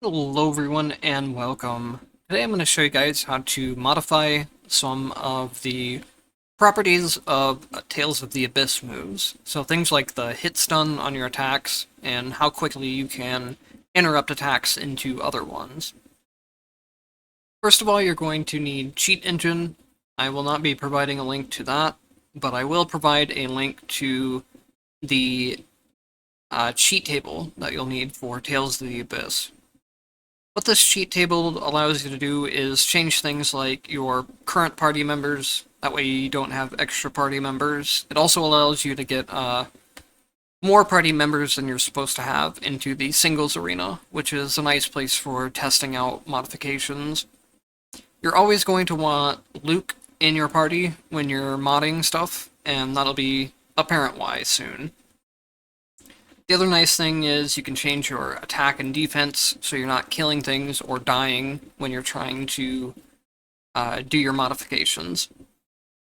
Hello everyone and welcome. Today I'm going to show you guys how to modify some of the properties of Tales of the Abyss moves. So things like the hit stun on your attacks and how quickly you can interrupt attacks into other ones. First of all, you're going to need Cheat Engine. I will not be providing a link to that, but I will provide a link to the cheat table that you'll need for Tales of the Abyss. What this cheat table allows you to do is change things like your current party members, that way you don't have extra party members. It also allows you to get more party members than you're supposed to have into the singles arena, which is a nice place for testing out modifications. You're always going to want Luke in your party when you're modding stuff, and that'll be apparent why soon. The other nice thing is you can change your attack and defense so you're not killing things or dying when you're trying to do your modifications.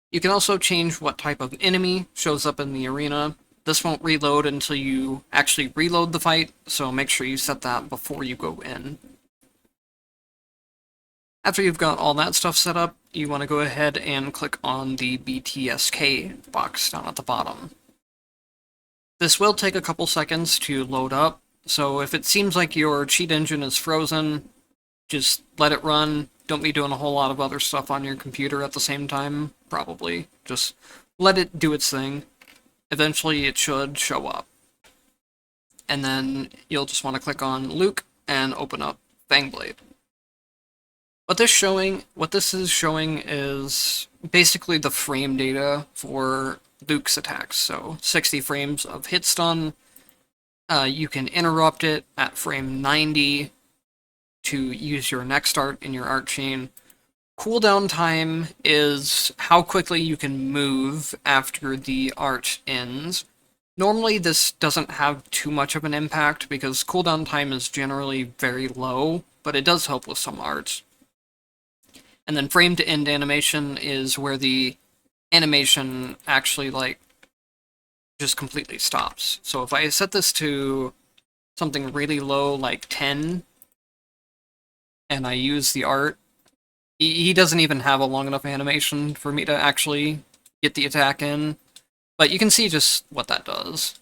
You can also change what type of enemy shows up in the arena. This won't reload until you actually reload the fight, so make sure you set that before you go in. After you've got all that stuff set up, you want to go ahead and click on the BTSK box down at the bottom. This will take a couple seconds to load up, so if it seems like your cheat engine is frozen, just let it run. Don't be doing a whole lot of other stuff on your computer at the same time, probably. Just let it do its thing. Eventually it should show up. And then you'll just want to click on Luke and open up Fangblade. What this is showing is basically the frame data for Luke's attacks. So 60 frames of hit stun. You can interrupt it at frame 90 to use your next art in your art chain. Cooldown time is how quickly you can move after the art ends. Normally this doesn't have too much of an impact because cooldown time is generally very low, but it does help with some arts. And then frame to end animation is where the animation actually just completely stops. So if I set this to something really low like 10 and I use the art, he doesn't even have a long enough animation for me to actually get the attack in, but you can see just what that does.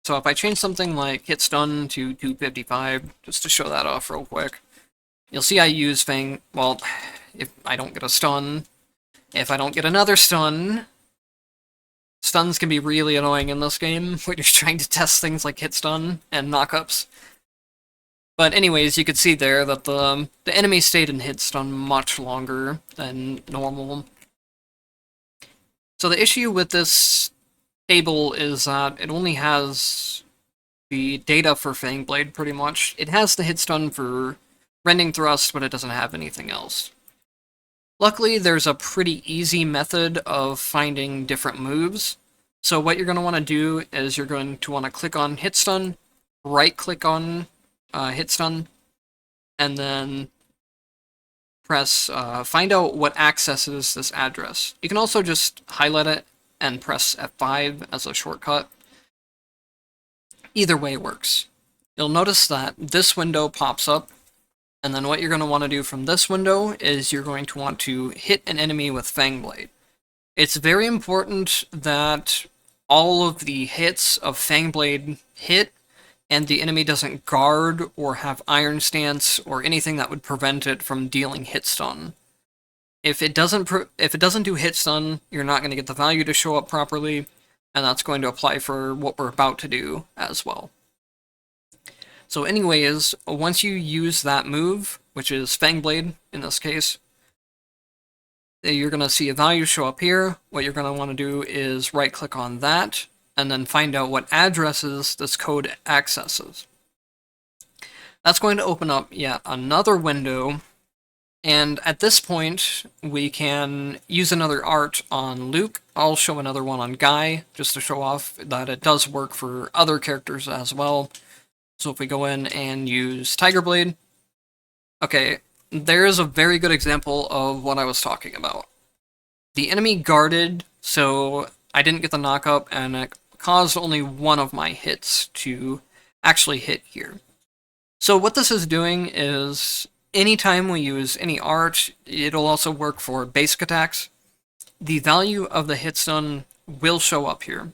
So if I change something like hit stun to 255, just to show that off real quick, you'll see I use Fang, well, if I don't get a stun, if I don't get another stun, stuns can be really annoying in this game when you're trying to test things like hit stun and knockups. But anyways, you could see there that the enemy stayed in hit stun much longer than normal. So the issue with this table is that it only has the data for Fangblade, pretty much. It has the hit stun for Rending Thrust, but it doesn't have anything else. Luckily, there's a pretty easy method of finding different moves. So what you're going to want to do is you're going to want to click on hit stun, right-click on hit stun, and then press find out what accesses this address. You can also just highlight it and press F5 as a shortcut. Either way works. You'll notice that this window pops up, and then what you're going to want to do from this window is you're going to want to hit an enemy with Fangblade. It's very important that all of the hits of Fangblade hit, and the enemy doesn't guard or have Iron Stance or anything that would prevent it from dealing hit stun. If it doesn't do hit stun, you're not going to get the value to show up properly, and that's going to apply for what we're about to do as well. So anyways, once you use that move, which is Fangblade in this case, you're going to see a value show up here. What you're going to want to do is right-click on that, and then find out what addresses this code accesses. That's going to open up yet another window, and at this point, we can use another art on Luke. I'll show another one on Guy, just to show off that it does work for other characters as well. So if we go in and use Tiger Blade, okay, there is a very good example of what I was talking about. The enemy guarded, so I didn't get the knockup, and it caused only one of my hits to actually hit here. So what this is doing is, anytime we use any art, it'll also work for basic attacks, the value of the hit stun will show up here.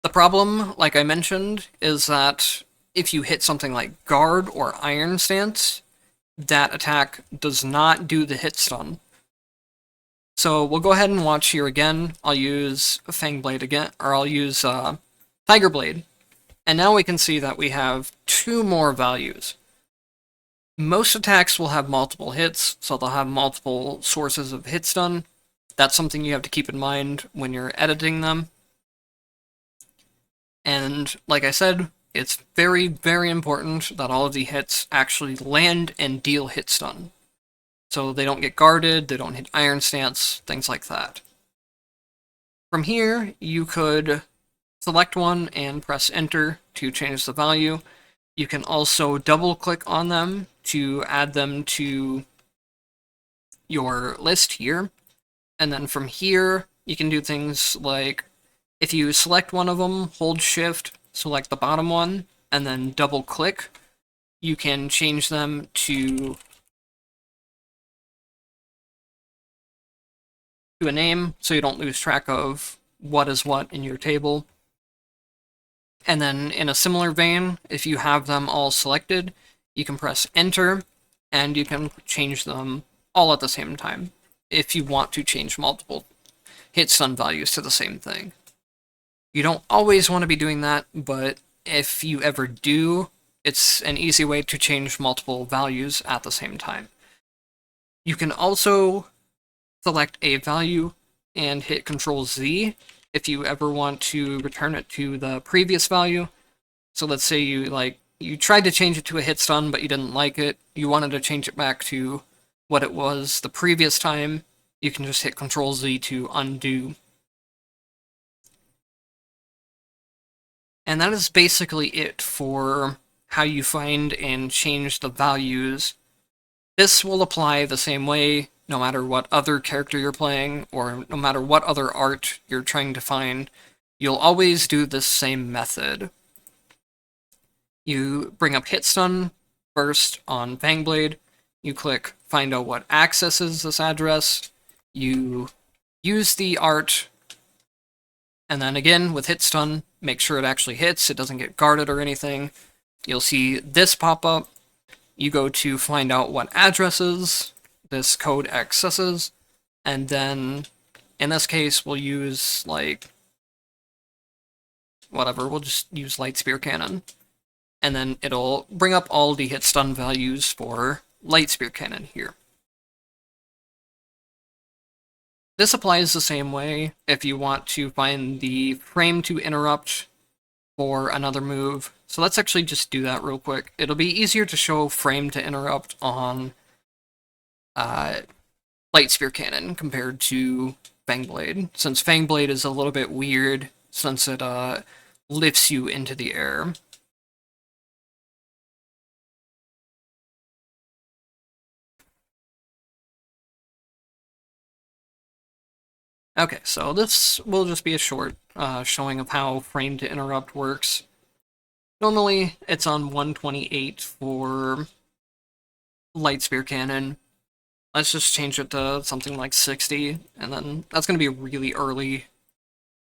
The problem, like I mentioned, is that if you hit something like Guard or Iron Stance, that attack does not do the hit stun. So we'll go ahead and watch here again. I'll use Fang Blade again, or I'll use Tiger Blade. And now we can see that we have two more values. Most attacks will have multiple hits, so they'll have multiple sources of hit stun. That's something you have to keep in mind when you're editing them. And like I said, it's very, very important that all of the hits actually land and deal hit stun. So they don't get guarded, they don't hit Iron Stance, things like that. From here, you could select one and press Enter to change the value. You can also double-click on them to add them to your list here. And then from here, you can do things like, if you select one of them, hold Shift, select the bottom one, and then double-click, you can change them to a name, so you don't lose track of what is what in your table. And then in a similar vein, if you have them all selected, you can press Enter, and you can change them all at the same time, if you want to change multiple hit stun values to the same thing. You don't always want to be doing that, but if you ever do, it's an easy way to change multiple values at the same time. You can also select a value and hit Control-Z if you ever want to return it to the previous value. So let's say you tried to change it to a hit stun, but you didn't like it. You wanted to change it back to what it was the previous time. You can just hit Control-Z to undo. And that is basically it for how you find and change the values. This will apply the same way no matter what other character you're playing, or no matter what other art you're trying to find. You'll always do this same method. You bring up hit stun first on Fang Blade, you click find out what accesses this address, you use the art, and then again with hit stun, make sure it actually hits, it doesn't get guarded or anything. You'll see this pop up. You go to find out what addresses this code accesses, and then in this case we'll use we'll just use Light Spear Cannon. And then it'll bring up all the hit stun values for Light Spear Cannon here. This applies the same way if you want to find the frame to interrupt for another move. So let's actually just do that real quick. It'll be easier to show frame to interrupt on Light Spear Cannon compared to Fang Blade, since Fang Blade is a little bit weird since it lifts you into the air. Okay, so this will just be a short showing of how frame to interrupt works. Normally, it's on 128 for Light Spear Cannon. Let's just change it to something like 60, and then that's going to be really early,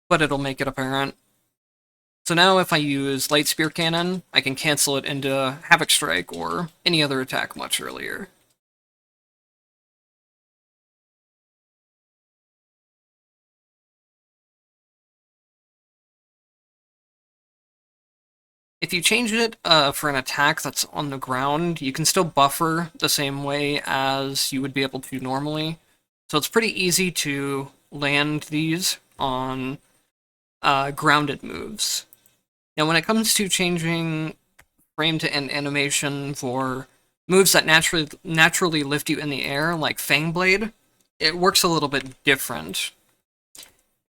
but it'll make it apparent. So now if I use Light Spear Cannon, I can cancel it into Havoc Strike or any other attack much earlier. If you change it for an attack that's on the ground, you can still buffer the same way as you would be able to normally. So it's pretty easy to land these on grounded moves. Now when it comes to changing frame to end animation for moves that naturally lift you in the air, like Fang Blade, it works a little bit different.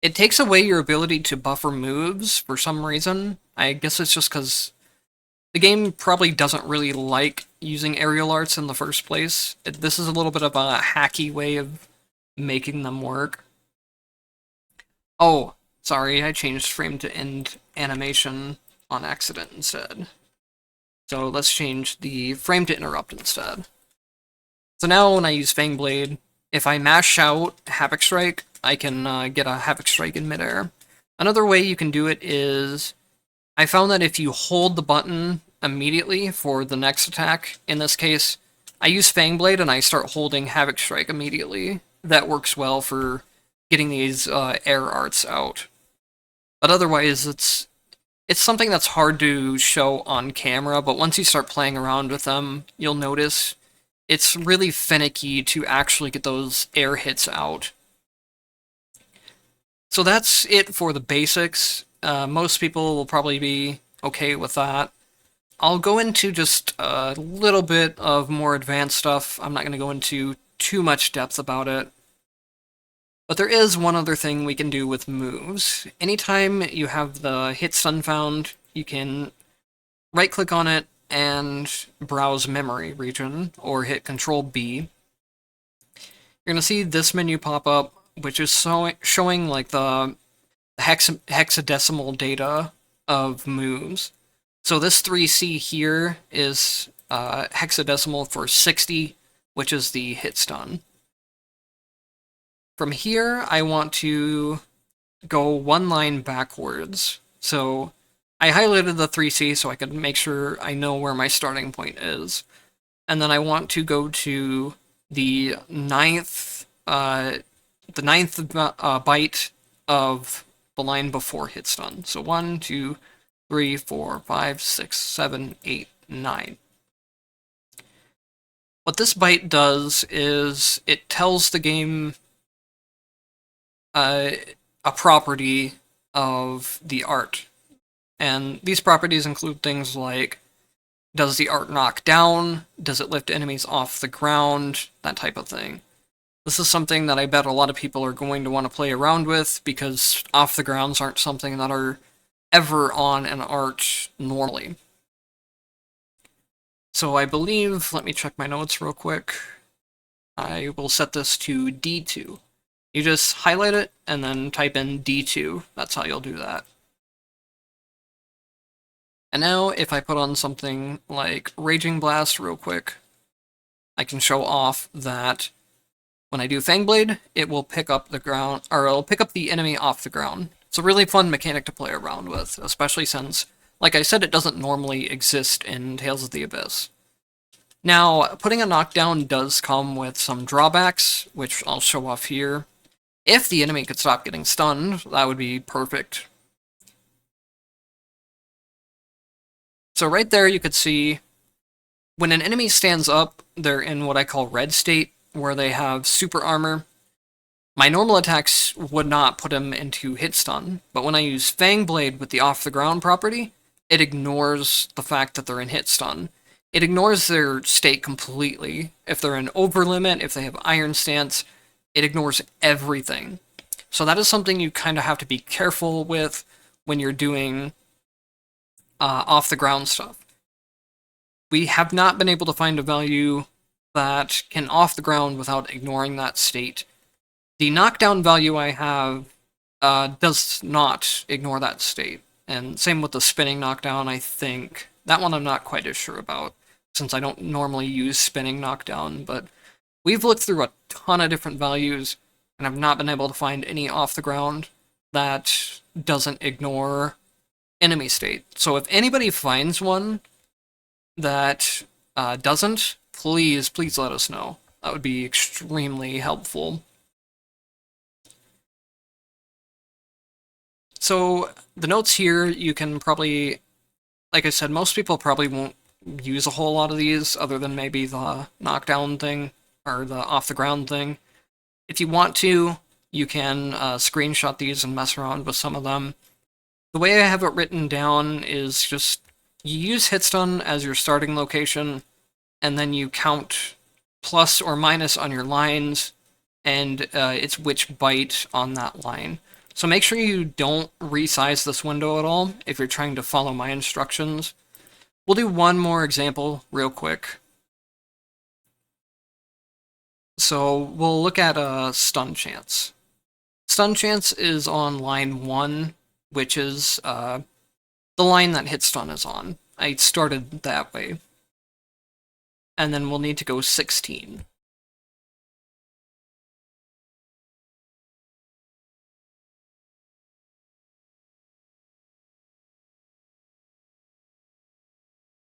It takes away your ability to buffer moves for some reason. I guess it's just because the game probably doesn't really like using aerial arts in the first place. This is a little bit of a hacky way of making them work. Oh, Sorry, I changed frame to end animation on accident instead. So let's change the frame to interrupt instead. So now when I use Fang Blade, if I mash out Havoc Strike, I can get a Havoc Strike in midair. Another way you can do it is, I found that if you hold the button immediately for the next attack, in this case, I use Fang Blade and I start holding Havoc Strike immediately. That works well for getting these air arts out. But otherwise, it's something that's hard to show on camera, but once you start playing around with them, you'll notice it's really finicky to actually get those air hits out. So that's it for the basics. Most people will probably be okay with that. I'll go into just a little bit of more advanced stuff. I'm not going to go into too much depth about it. But there is one other thing we can do with moves. Anytime you have the hit stun found, you can right-click on it and browse memory region, or hit Control B. You're going to see this menu pop up, which is showing like the hexadecimal data of moves. So this 3C here is hexadecimal for 60, which is the hit stun. From here, I want to go one line backwards. So I highlighted the 3C so I could make sure I know where my starting point is. And then I want to go to the ninth byte of the line before hit stun. So 1, 2, 3, 4, 5, 6, 7, 8, 9. What this byte does is it tells the game a property of the art. And these properties include things like, does the art knock down? Does it lift enemies off the ground? That type of thing. This is something that I bet a lot of people are going to want to play around with, because off the grounds aren't something that are ever on an art normally. So I believe, let me check my notes real quick. I will set this to D2. You just highlight it and then type in D2. That's how you'll do that. And now if I put on something like Raging Blast real quick, I can show off that when I do Fang Blade, it will pick up the ground, or it'll pick up the enemy off the ground. It's a really fun mechanic to play around with, especially since, like I said, it doesn't normally exist in Tales of the Abyss. Now, putting a knockdown does come with some drawbacks, which I'll show off here. If the enemy could stop getting stunned, that would be perfect. So right there you could see, when an enemy stands up, they're in what I call red state, where they have super armor. My normal attacks would not put him into hit stun, but when I use Fang Blade with the off the ground property, it ignores the fact that they're in hit stun. It ignores their state completely. If they're in over limit, if they have iron stance, it ignores everything. So that is something you kind of have to be careful with when you're doing off the ground stuff. We have not been able to find a value that can off the ground without ignoring that state. The knockdown value I have does not ignore that state. And same with the spinning knockdown, I think. That one I'm not quite as sure about, since I don't normally use spinning knockdown, but we've looked through a ton of different values, and I've not been able to find any off the ground that doesn't ignore enemy state. So if anybody finds one that doesn't, please let us know. That would be extremely helpful. So the notes here, you can probably, like I said, most people probably won't use a whole lot of these, other than maybe the knockdown thing, or the off-the-ground thing. If you want to, you can screenshot these and mess around with some of them. The way I have it written down is just, you use hitstun as your starting location, and then you count plus or minus on your lines, and it's which byte on that line. So make sure you don't resize this window at all if you're trying to follow my instructions. We'll do one more example real quick. So we'll look at a stun chance. stun chance is on line 1, which is the line that hit stun is on. I started that way. And then we'll need to go 16.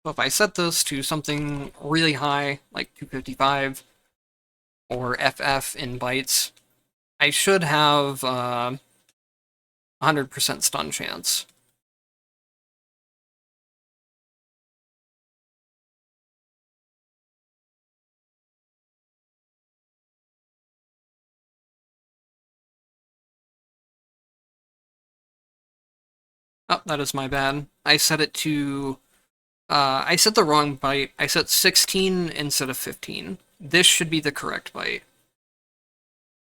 So if I set this to something really high, like 255, or FF in bytes, I should have 100% stun chance. Oh, that is my bad. I set it to... I set the wrong byte. I set 16 instead of 15. This should be the correct byte.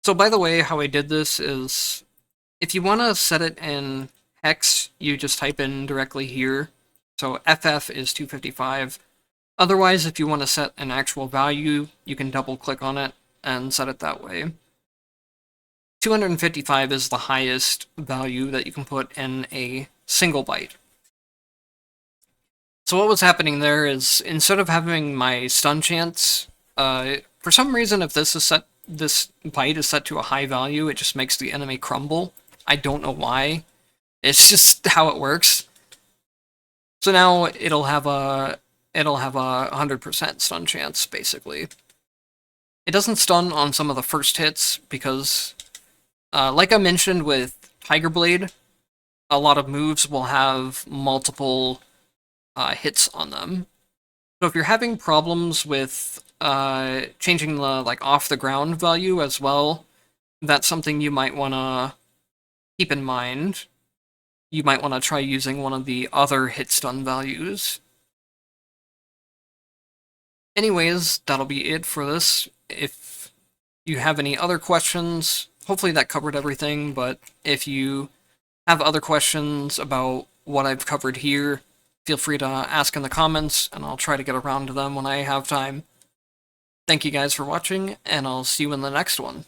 So by the way, how I did this is, if you want to set it in hex, you just type in directly here. So FF is 255. Otherwise, if you want to set an actual value, you can double-click on it and set it that way. 255 is the highest value that you can put in a single byte. So what was happening there is, instead of having my stun chance, for some reason, if this byte is set to a high value, it just makes the enemy crumble. I don't know why. It's just how it works. So now it'll have a 100% stun chance, basically. It doesn't stun on some of the first hits because, like I mentioned with Tiger Blade, a lot of moves will have multiple hits on them. So if you're having problems with changing the off the ground value as well, that's something you might want to keep in mind. You might want to try using one of the other hit stun values. Anyways, that'll be it for this. If you have any other questions, hopefully that covered everything, but if you have other questions about what I've covered here, feel free to ask in the comments, and I'll try to get around to them when I have time. Thank you guys for watching, and I'll see you in the next one.